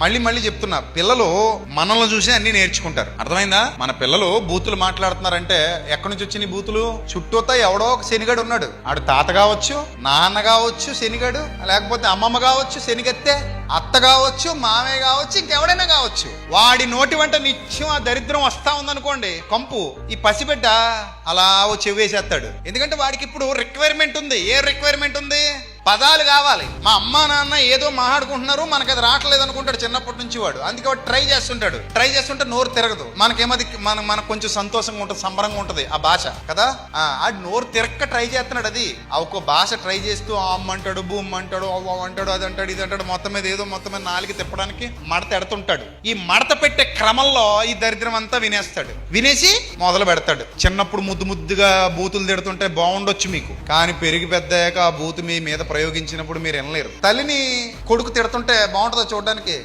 మళ్ళీ మళ్ళీ చెప్తున్నా, పిల్లలు మనల్ని చూసి అన్ని నేర్చుకుంటారు. అర్థమైందా? మన పిల్లలు బూతులు మాట్లాడుతున్నారంటే ఎక్కడి నుంచి వచ్చిన బూతులు? చుట్టూతా ఎవడో ఒక శనిగాడు ఉన్నాడు. ఆడు తాత కావచ్చు, నాన్న కావచ్చు శనిగాడు, లేకపోతే అమ్మమ్మ కావచ్చు శనిగత్తె, అత్త కావచ్చు, మామయ్య కావచ్చు, ఇంకెవడైనా కావచ్చు. వాడి నోటి వెంట నిత్యం ఆ దరిద్రం వస్తా ఉందనుకోండి, కంపు, ఈ పసిబిడ్డ అలా చెవేసేస్తాడు. ఎందుకంటే వాడికి ఇప్పుడు రిక్వైర్మెంట్ ఉంది. ఏ రిక్వైర్మెంట్ ఉంది? పదాలు కావాలి. మా అమ్మ నాన్న ఏదో మాట్లాడుకుంటున్నారు, మనకు అది రావట్లేదు అనుకుంటాడు చిన్నప్పటి నుంచి వాడు. అందుకే వాడు ట్రై చేస్తుంటే నోరు తిరగదు. మనకేమది మనకు కొంచెం సంతోషంగా ఉంటుంది, సంబరంగా ఉంటుంది ఆ భాష కదా. ఆ నోరు తిరక్క ట్రై చేస్తున్నాడు. అది ఒక్కో భాష ట్రై చేస్తూ అమ్మ అంటాడు, భూమ్ అంటాడు, అవ్వ అంటాడు, అది అంటాడు, ఇది అంటాడు. మొత్తం మీద ఏదో మొత్తం మీద నాలుగు తిప్పడానికి మడత ఎడుతుంటాడు. ఈ మడత పెట్టే క్రమంలో ఈ దరిద్రం అంతా వినేస్తాడు. వినేసి మొదలు పెడతాడు. చిన్నప్పుడు ముద్దుగా బూతులు తిడుతుంటే బాగుండొచ్చు మీకు, కానీ పెరిగి పెద్దాక ఆ బూతు మీ మీద ప్రయోగించినప్పుడు మీరు వినలేరు. తల్లిని కొడుకు తిడుతుంటే బాగుంటుందో చూడడానికి?